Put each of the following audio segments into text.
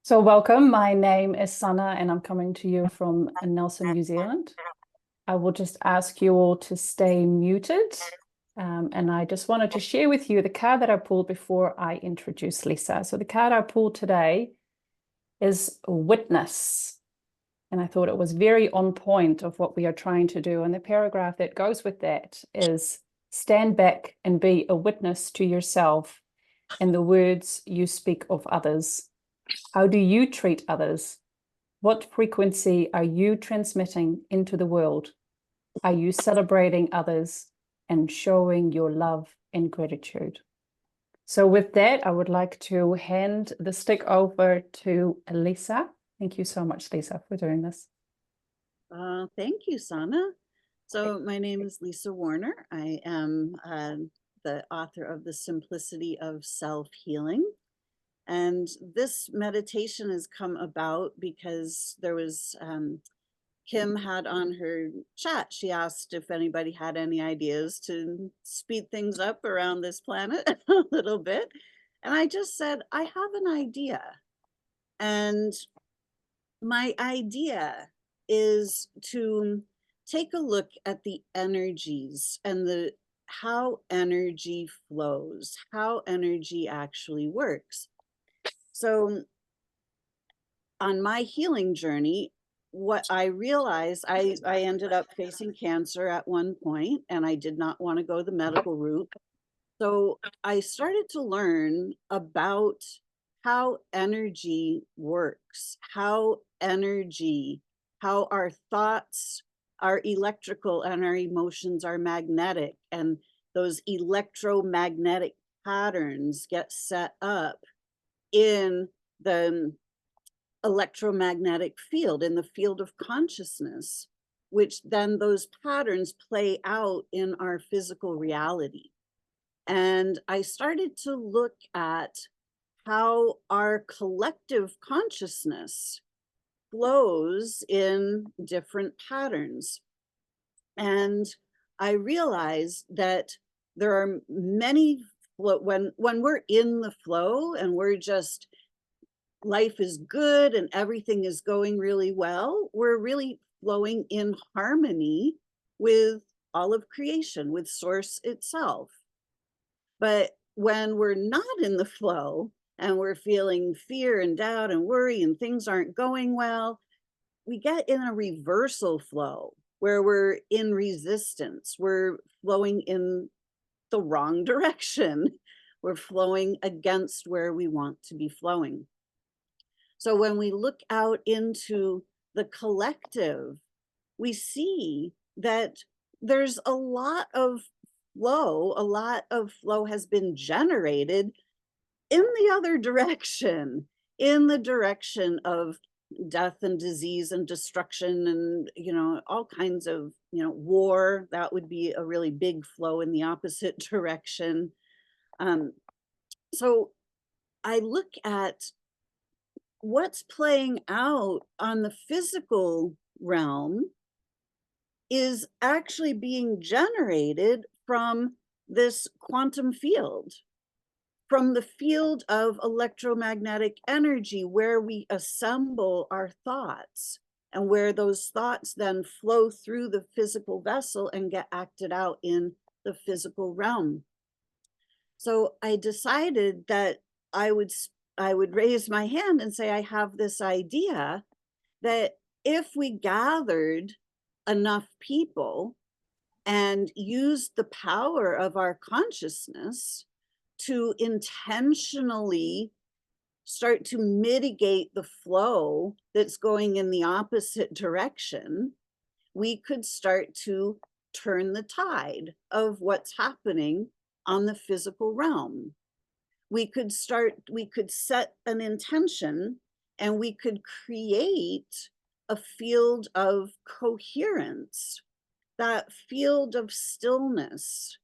So welcome. My name is Sana and I'm coming to you from Nelson, New Zealand. I will just ask you all to stay muted. And I just wanted to share with you the card that I pulled before I introduce Lisa. So the card I pulled today is Witness. And I thought it was very on point of what we are trying to do. And the paragraph that goes with that is stand back and be a witness to yourself and the words you speak of others. How do you treat others? What frequency are you transmitting into the world? Are you celebrating others and showing your love and gratitude? So with that, I would like to hand the stick over to Lisa. Thank you so much, Lisa, for doing this. Thank you, Sana. So my name is Lisa Warner. I am the author of The Simplicity of Self-Healing. And this meditation has come about because there was, Kim had on her chat, she asked if anybody had any ideas to speed things up around this planet a little bit. And I just said, I have an idea. And my idea is to take a look at the energies and how energy flows, how energy actually works. So on my healing journey, what I realized, I ended up facing cancer at one point, and I did not want to go the medical route. So I started to learn about how energy works, how our thoughts are electrical and our emotions are magnetic, and those electromagnetic patterns get set up in the electromagnetic field, in the field of consciousness, which then those patterns play out in our physical reality. And I started to look at how our collective consciousness flows in different patterns. And I realized that there are many when we're in the flow and we're just life is good and everything is going really well, we're really flowing in harmony with all of creation, with source itself. But when we're not in the flow and we're feeling fear and doubt and worry and things aren't going well, we get in a reversal flow where we're in resistance. We're flowing in the wrong direction. We're flowing against where we want to be flowing. So when we look out into the collective, we see that there's a lot of flow has been generated in the other direction, in the direction of death and disease and destruction and, all kinds of, war. That would be a really big flow in the opposite direction. So I look at what's playing out on the physical realm is actually being generated from this quantum field, from the field of electromagnetic energy, where we assemble our thoughts and where those thoughts then flow through the physical vessel and get acted out in the physical realm. So I decided that I would raise my hand and say, I have this idea that if we gathered enough people and used the power of our consciousness to intentionally start to mitigate the flow that's going in the opposite direction, we could start to turn the tide of what's happening on the physical realm. We could set an intention and we could create a field of coherence, that field of stillness,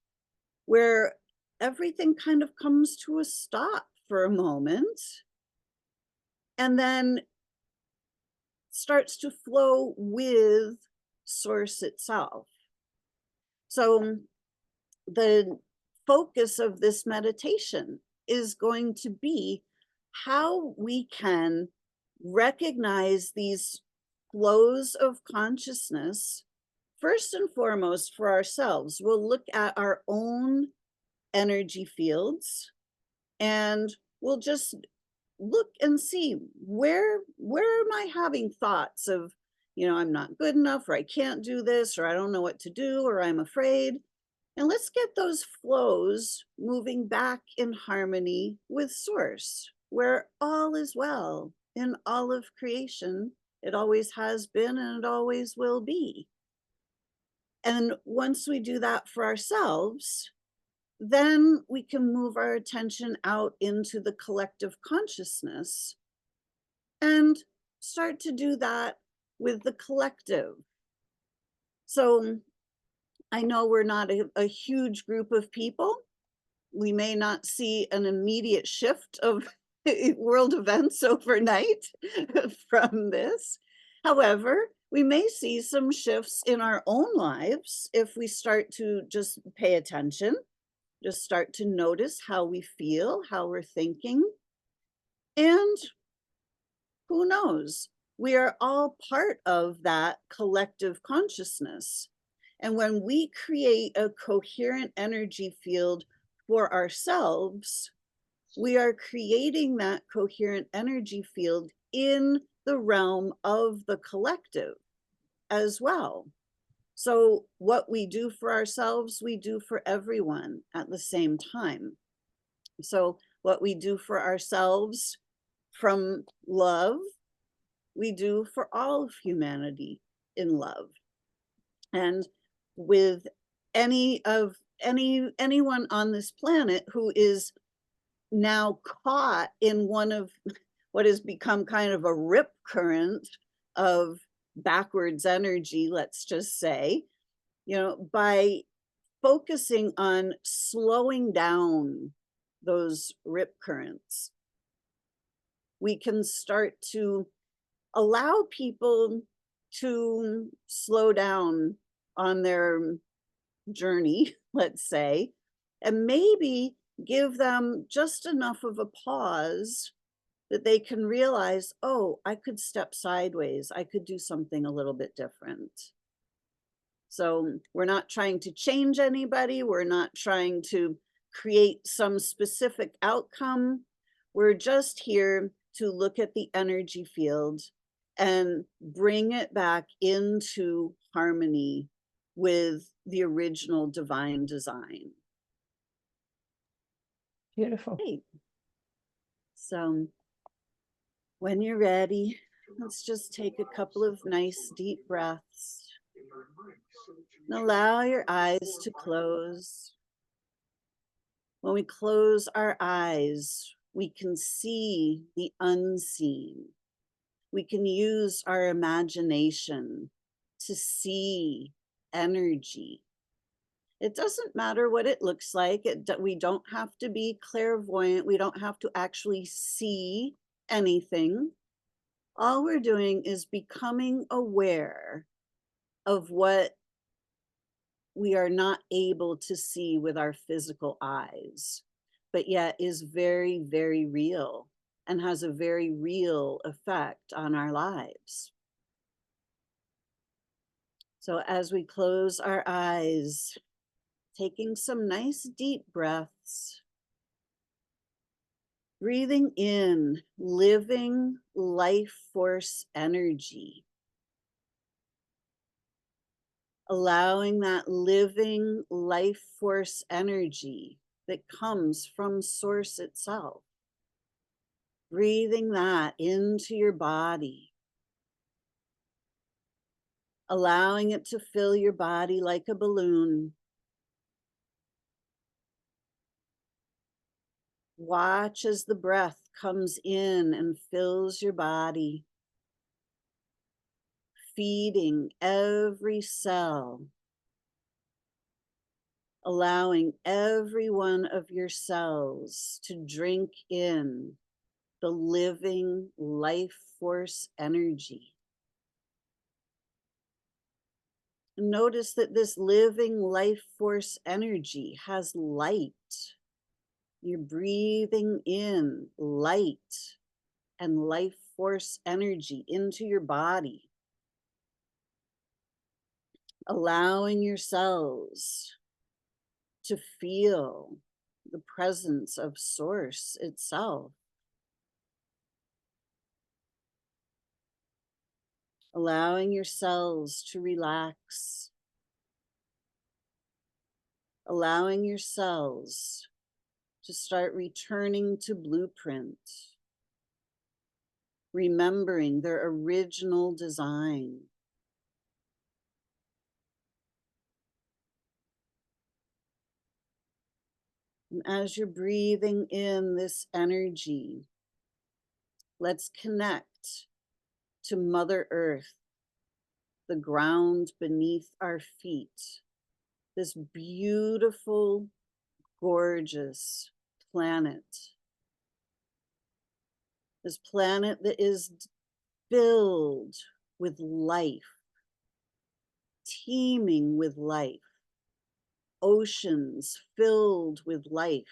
where everything kind of comes to a stop for a moment and then starts to flow with source itself. So the focus of this meditation is going to be how we can recognize these flows of consciousness, first and foremost for ourselves. We'll look at our own energy fields and we'll just look and see where am I having thoughts of, I'm not good enough, or I can't do this, or I don't know what to do, or I'm afraid. And let's get those flows moving back in harmony with source, where all is well in all of creation. It always has been and it always will be. And once we do that for ourselves, then we can move our attention out into the collective consciousness and start to do that with the collective. So I know we're not a huge group of people. We may not see an immediate shift of world events overnight from this. However, we may see some shifts in our own lives if we start to just pay attention, just start to notice how we feel, how we're thinking. And who knows? We are all part of that collective consciousness. And when we create a coherent energy field for ourselves, we are creating that coherent energy field in the realm of the collective as well. So what we do for ourselves, we do for everyone at the same time. So what we do for ourselves from love, we do for all of humanity in love. And with anyone on this planet who is now caught in one of what has become kind of a rip current of backwards energy, let's just say, by focusing on slowing down those rip currents, we can start to allow people to slow down on their journey, let's say, and maybe give them just enough of a pause that they can realize, oh, I could step sideways. I could do something a little bit different. So we're not trying to change anybody. We're not trying to create some specific outcome. We're just here to look at the energy field and bring it back into harmony with the original divine design. Beautiful. Great. So when you're ready, let's just take a couple of nice deep breaths. And allow your eyes to close. When we close our eyes, we can see the unseen. We can use our imagination to see energy. It doesn't matter what it looks like. We don't have to be clairvoyant. We don't have to actually see anything. All we're doing is becoming aware of what we are not able to see with our physical eyes, but yet is very, very real and has a very real effect on our lives. So as we close our eyes, taking some nice deep breaths, breathing in living life force energy, allowing that living life force energy that comes from source itself, breathing that into your body, allowing it to fill your body like a balloon. Watch as the breath comes in and fills your body, feeding every cell, allowing every one of your cells to drink in the living life force energy. Notice that this living life force energy has light. You're breathing in light and life force energy into your body, allowing your cells to feel the presence of Source itself. Allowing your cells to relax. Allowing your cells to start returning to blueprint. Remembering their original design. And as you're breathing in this energy, let's connect to Mother Earth, the ground beneath our feet, this beautiful, gorgeous planet. This planet that is filled with life, teeming with life, oceans filled with life,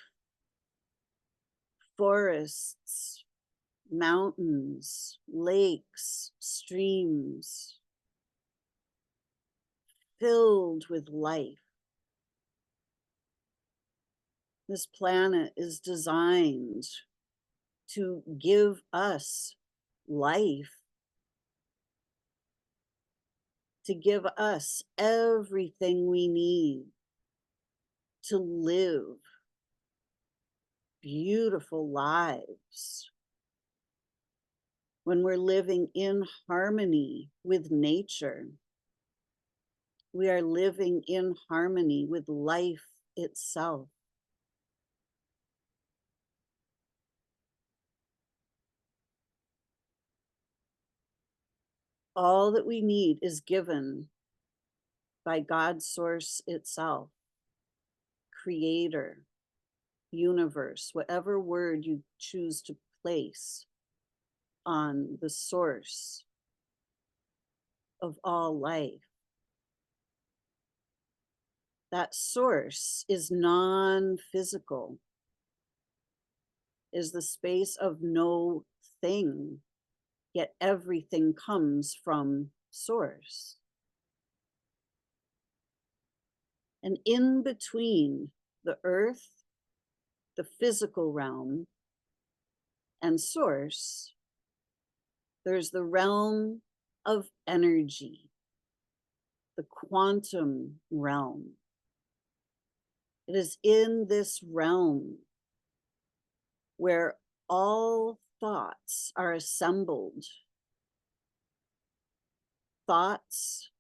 forests, mountains, lakes, streams, filled with life. This planet is designed to give us life, to give us everything we need to live beautiful lives. When we're living in harmony with nature, we are living in harmony with life itself. All that we need is given by God's Source itself, Creator, universe, whatever word you choose to place on the source of all life. That source is non-physical, is the space of no thing, yet everything comes from Source. And in between the earth, the physical realm, and Source, there's the realm of energy, the quantum realm. It is in this realm where all thoughts are assembled. Thoughts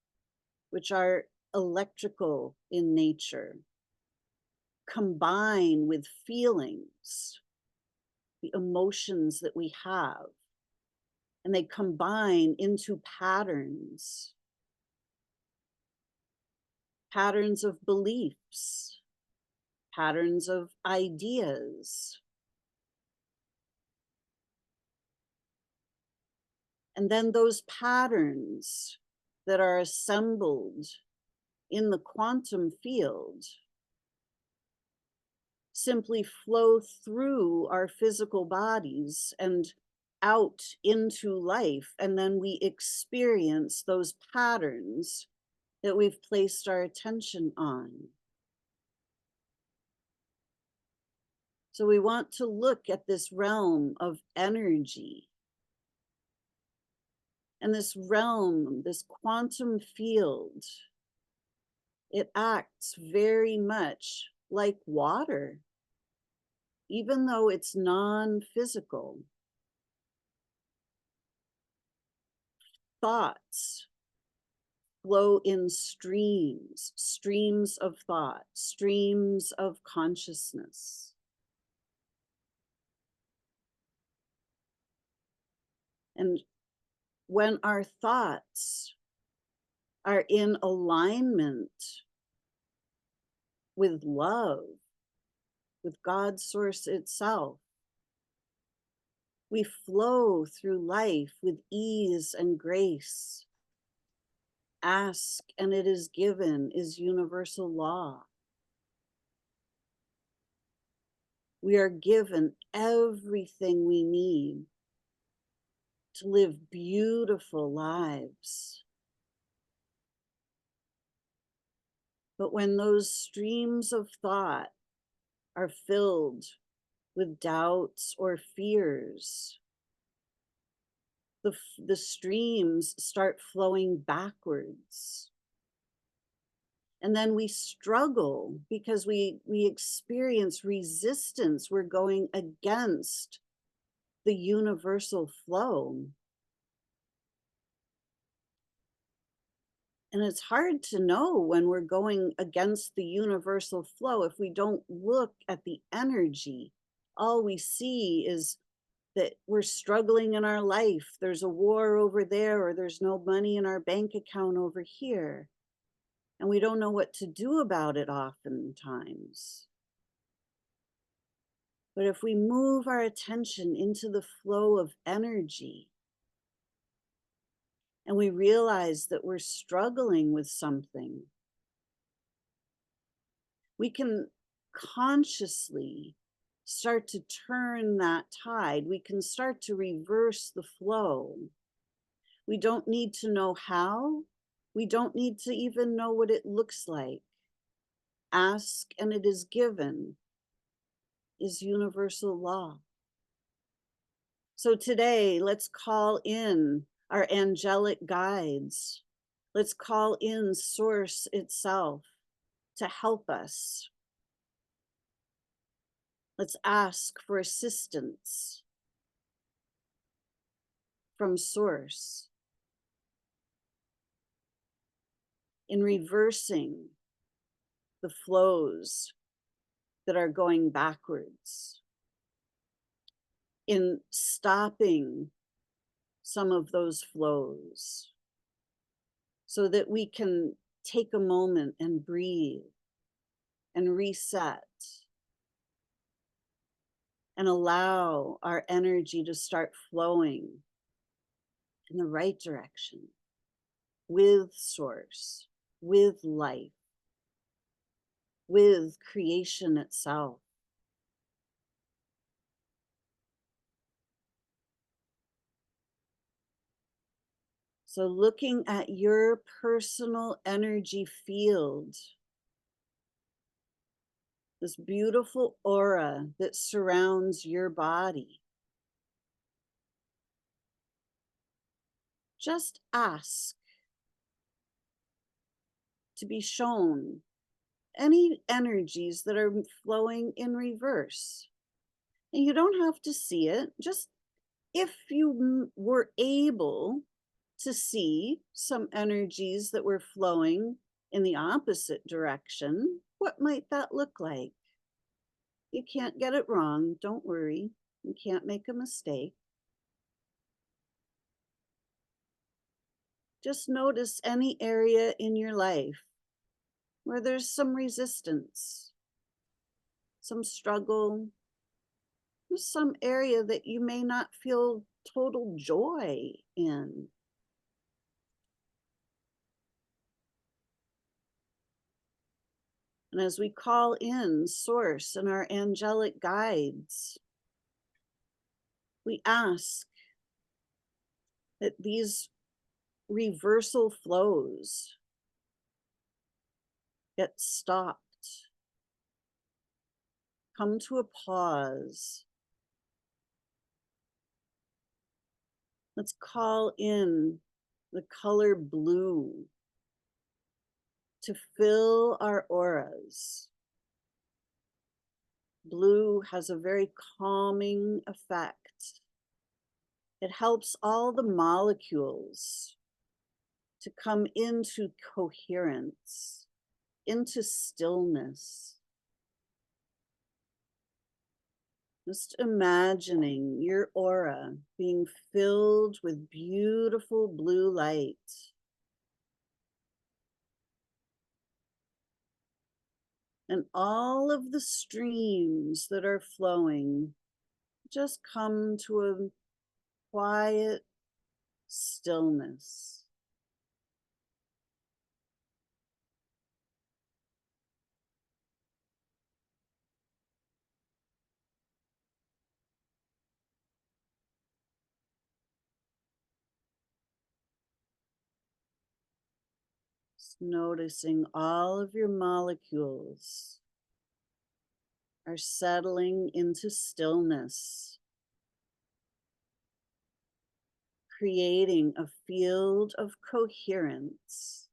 which are electrical in nature, combine with feelings, the emotions that we have, and they combine into patterns, patterns of beliefs, patterns of ideas. And then those patterns that are assembled in the quantum field simply flow through our physical bodies and out into life. And then we experience those patterns that we've placed our attention on. So we want to look at this realm of energy. And this realm, this quantum field, it acts very much like water, even though it's non-physical. Thoughts flow in streams, streams of thought, streams of consciousness. And when our thoughts are in alignment with love, with God's Source itself, we flow through life with ease and grace. Ask and it is given is universal law. We are given everything we need to live beautiful lives. But when those streams of thought are filled with doubts or fears, the streams start flowing backwards. And then we struggle because we experience resistance. We're going against the universal flow. And it's hard to know when we're going against the universal flow if we don't look at the energy. All we see is that we're struggling in our life. There's a war over there, or there's no money in our bank account over here. And we don't know what to do about it oftentimes. But if we move our attention into the flow of energy, and we realize that we're struggling with something, we can consciously start to turn that tide. We can start to reverse the flow. We don't need to know how. We don't need to even know what it looks like. Ask and it is given is universal law. So today, let's call in our angelic guides. Let's call in Source itself to help us. Let's ask for assistance from Source in reversing the flows that are going backwards, in stopping some of those flows so that we can take a moment and breathe and reset and allow our energy to start flowing in the right direction with Source, with life, with creation itself. So looking at your personal energy field, this beautiful aura that surrounds your body, just ask to be shown any energies that are flowing in reverse. And you don't have to see it, just if you were able to see some energies that were flowing in the opposite direction, what might that look like? You can't get it wrong, don't worry. You can't make a mistake. Just notice any area in your life where there's some resistance, some struggle, just some area that you may not feel total joy in. And as we call in Source and our angelic guides, we ask that these reversal flows get stopped, come to a pause. Let's call in the color blue to fill our auras. Blue has a very calming effect. It helps all the molecules to come into coherence, into stillness. Just imagining your aura being filled with beautiful blue light. And all of the streams that are flowing just come to a quiet stillness. Noticing all of your molecules are settling into stillness, creating a field of coherence.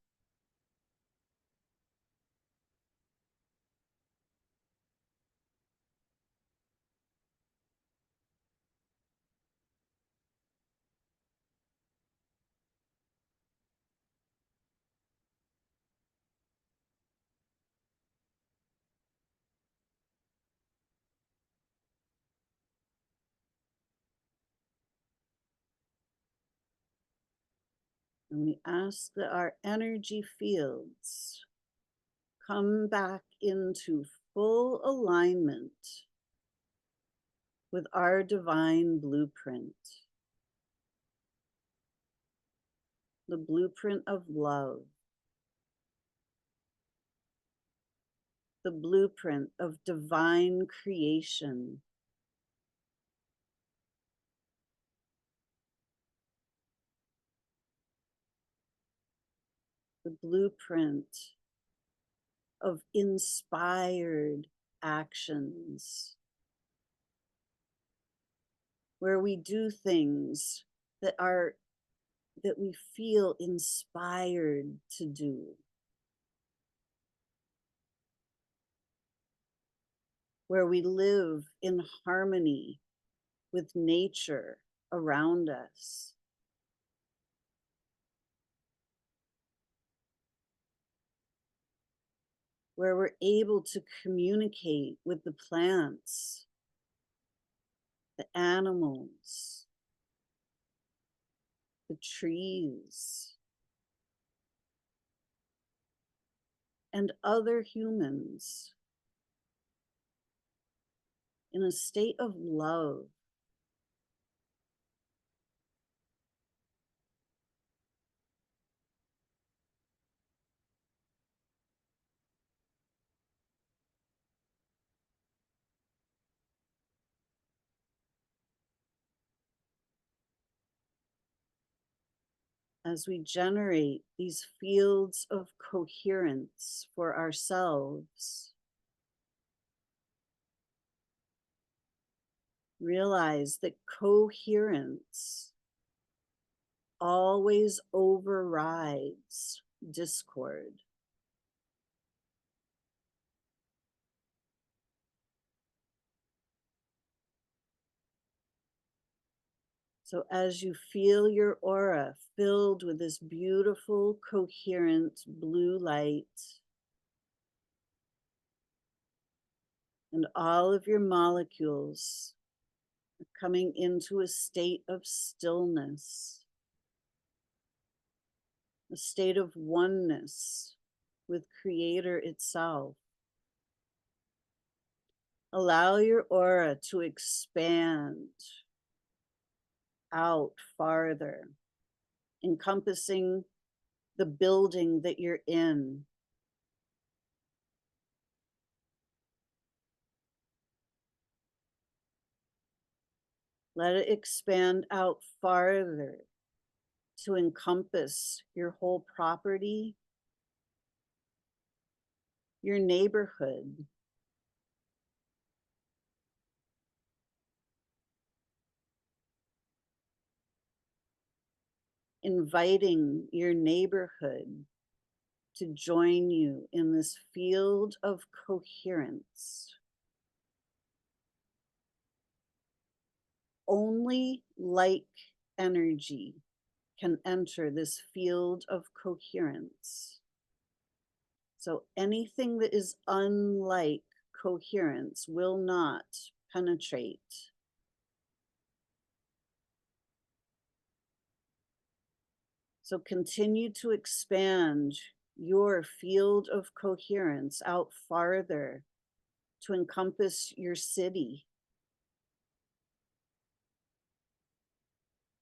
And we ask that our energy fields come back into full alignment with our divine blueprint, the blueprint of love, the blueprint of divine creation, the blueprint of inspired actions, where we do things that we feel inspired to do. Where we live in harmony with nature around us. Where we're able to communicate with the plants, the animals, the trees, and other humans in a state of love. As we generate these fields of coherence for ourselves, realize that coherence always overrides discord. So as you feel your aura filled with this beautiful, coherent blue light, and all of your molecules are coming into a state of stillness, a state of oneness with Creator itself. Allow your aura to expand out farther, encompassing the building that you're in. Let it expand out farther to encompass your whole property, your neighborhood, inviting your neighborhood to join you in this field of coherence. Only like energy can enter this field of coherence. So anything that is unlike coherence will not penetrate. So continue to expand your field of coherence out farther to encompass your city.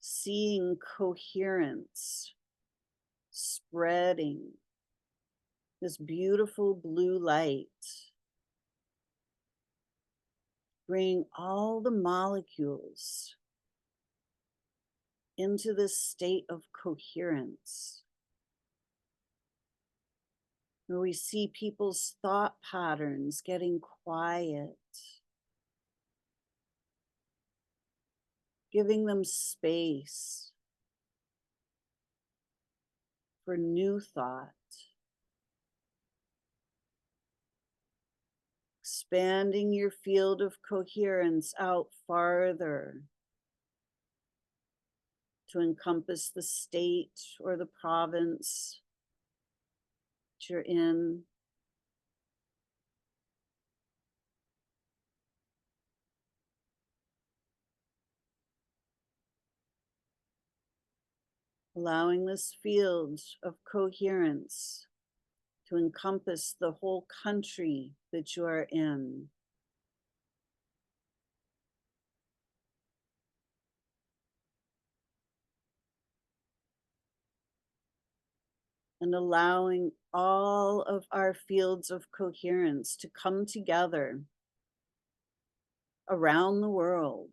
Seeing coherence spreading this beautiful blue light, bringing all the molecules into this state of coherence. where we see people's thought patterns getting quiet, giving them space for new thought, expanding your field of coherence out farther to encompass the state or the province that you're in. Allowing this field of coherence to encompass the whole country that you are in. And allowing all of our fields of coherence to come together around the world,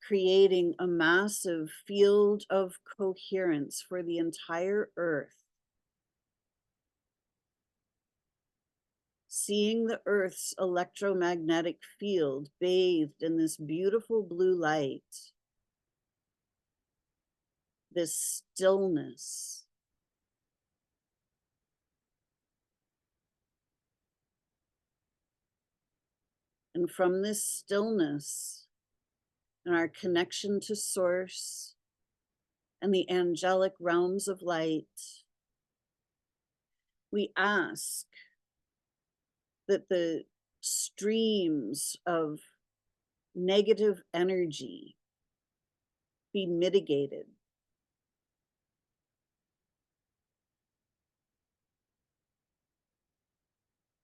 creating a massive field of coherence for the entire earth. Seeing the earth's electromagnetic field bathed in this beautiful blue light, this stillness. And from this stillness and our connection to Source and the angelic realms of light, we ask that the streams of negative energy be mitigated.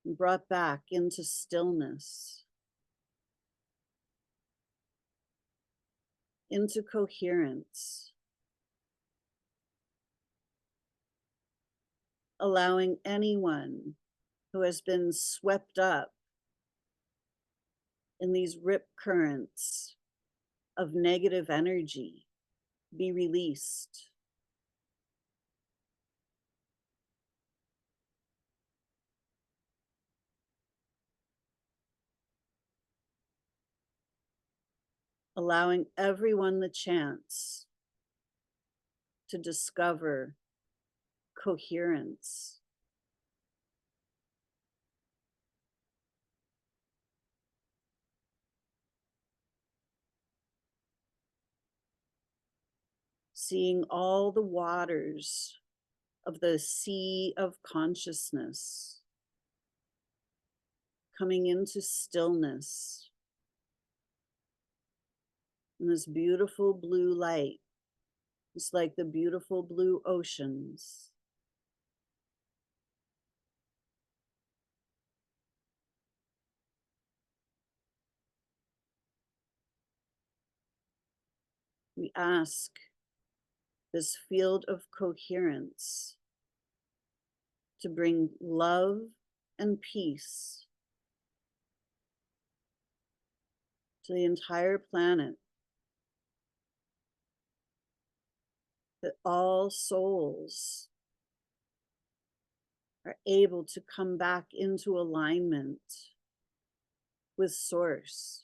And brought back into stillness, into coherence, allowing anyone who has been swept up in these rip currents of negative energy be released. Allowing everyone the chance to discover coherence. Seeing all the waters of the sea of consciousness coming into stillness in this beautiful blue light. It's like the beautiful blue oceans. We ask this field of coherence to bring love and peace to the entire planet, that all souls are able to come back into alignment with Source,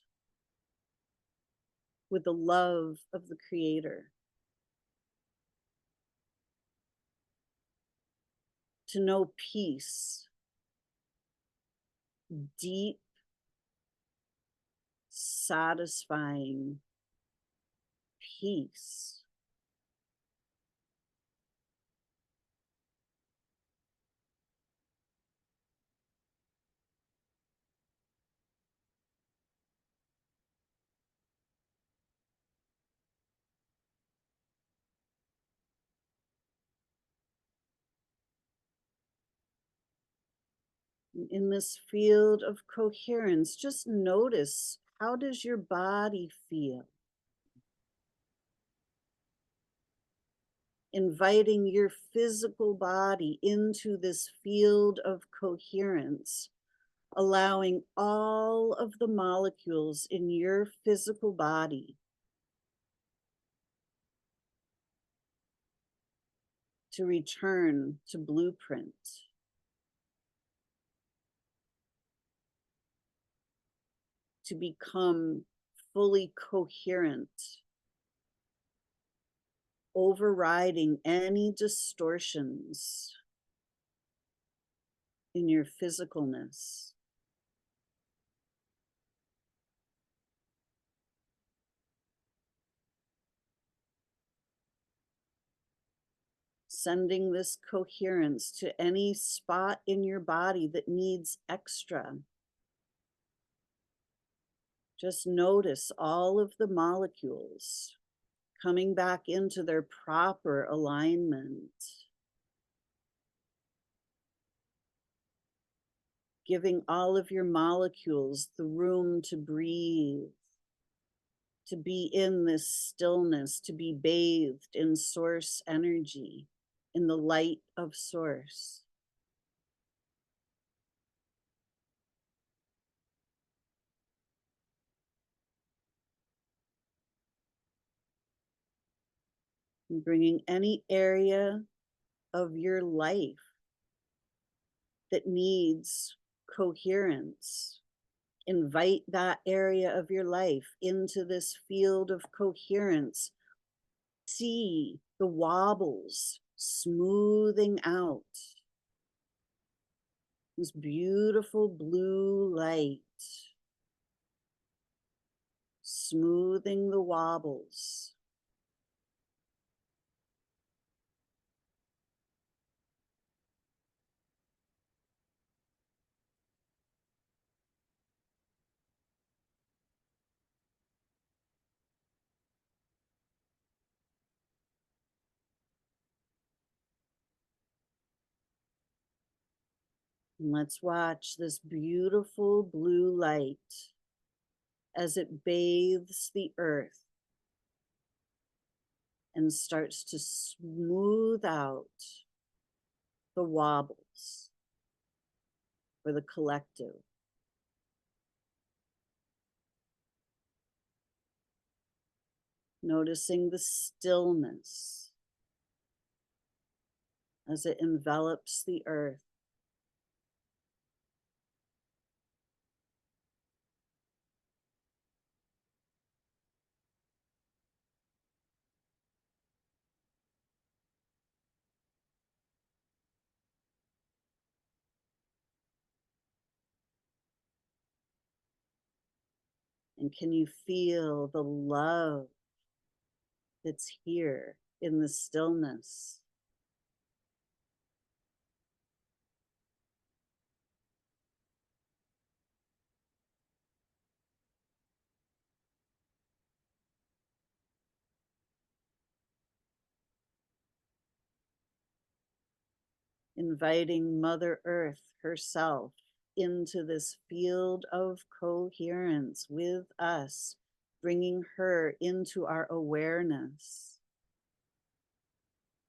with the love of the Creator, to know peace, deep, satisfying peace. In this field of coherence, just notice, how does your body feel? Inviting your physical body into this field of coherence, allowing all of the molecules in your physical body to return to blueprint. To become fully coherent, overriding any distortions in your physicalness. Sending this coherence to any spot in your body that needs extra. Just notice all of the molecules coming back into their proper alignment. Giving all of your molecules the room to breathe, to be in this stillness, to be bathed in source energy, in the light of source. And bringing any area of your life that needs coherence, invite that area of your life into this field of coherence. See the wobbles smoothing out. This beautiful blue light, smoothing the wobbles. And let's watch this beautiful blue light as it bathes the earth and starts to smooth out the wobbles for the collective. Noticing the stillness as it envelops the earth. And can you feel the love that's here in the stillness? Inviting Mother Earth herself into this field of coherence with us, bringing her into our awareness,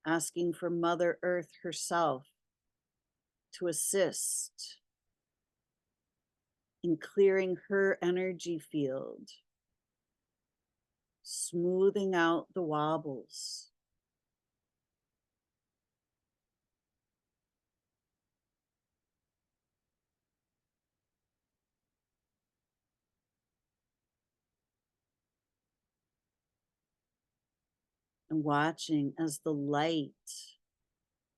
asking for Mother Earth herself to assist in clearing her energy field, smoothing out the wobbles. And watching as the light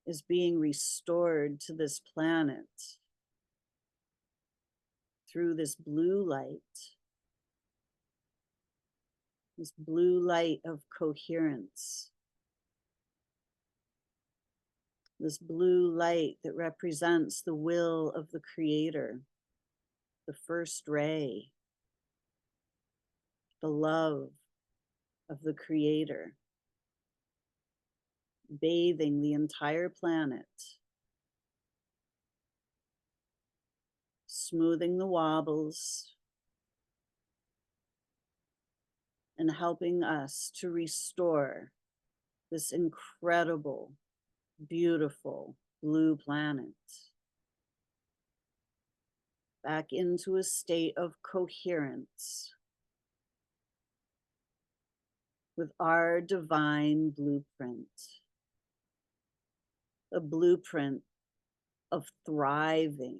is being restored to this planet through this blue light of coherence, this blue light that represents the will of the Creator, the first ray, the love of the Creator, bathing the entire planet, smoothing the wobbles, and helping us to restore this incredible, beautiful blue planet back into a state of coherence with our divine blueprint. a blueprint of thriving,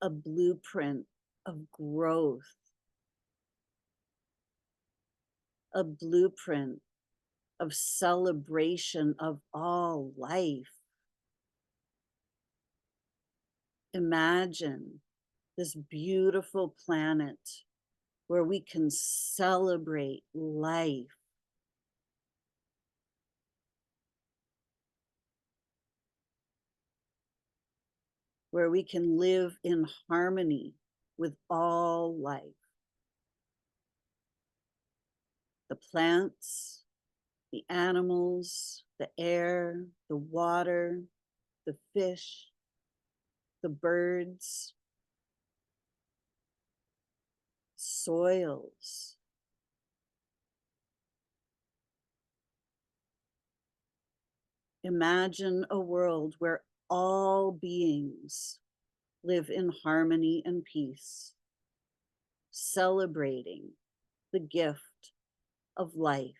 a blueprint of growth, a blueprint of celebration of all life. Imagine this beautiful planet where we can celebrate life. Where we can live in harmony with all life. The plants, the animals, the air, the water, the fish, the birds, soils. Imagine a world where all beings live in harmony and peace, celebrating the gift of life.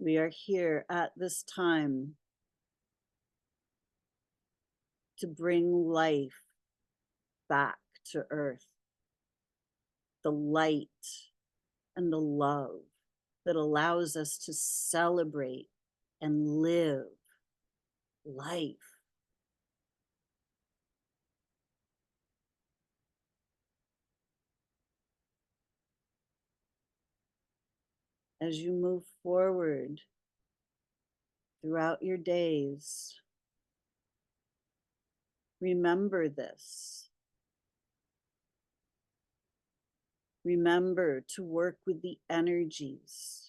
We are here at this time to bring life back to earth, the light and the love that allows us to celebrate and live life. As you move forward throughout your days, remember this. Remember to work with the energies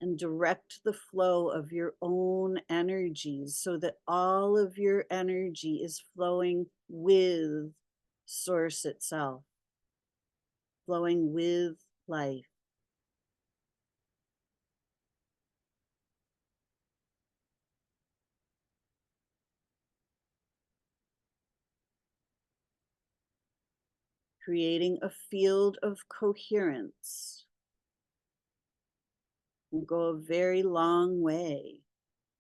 and direct the flow of your own energies so that all of your energy is flowing with Source itself, flowing with life. Creating a field of coherence will go a very long way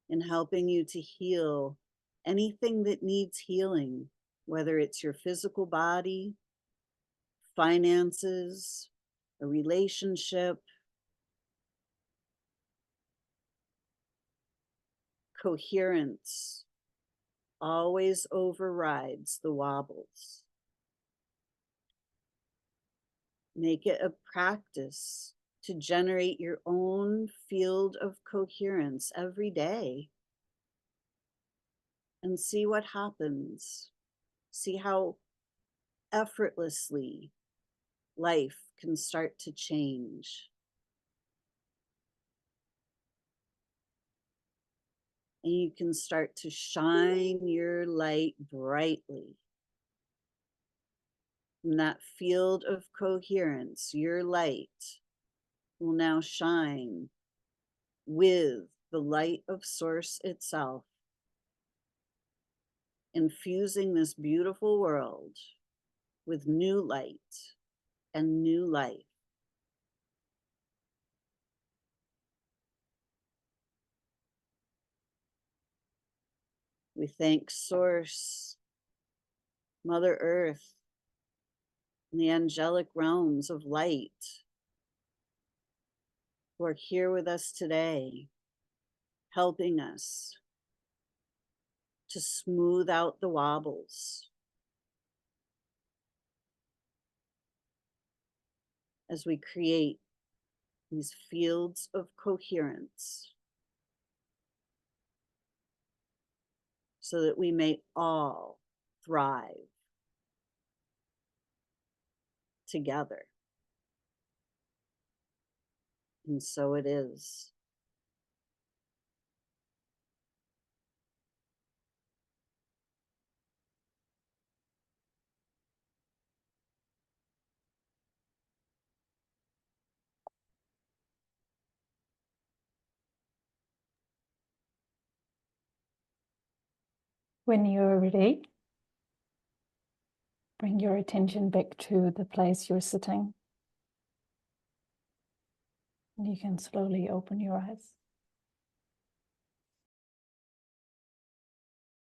in helping you to heal anything that needs healing, whether it's your physical body, finances, a relationship. Coherence always overrides the wobbles. Make it a practice to generate your own field of coherence every day and see what happens. See how effortlessly life can start to change. And you can start to shine your light brightly. From that field of coherence, your light will now shine with the light of Source itself, infusing this beautiful world with new light and new life. We thank Source, Mother Earth, and the angelic realms of light who are here with us today, helping us to smooth out the wobbles as we create these fields of coherence so that we may all thrive together. And so it is. When you're ready, bring your attention back to the place you're sitting. You can slowly open your eyes.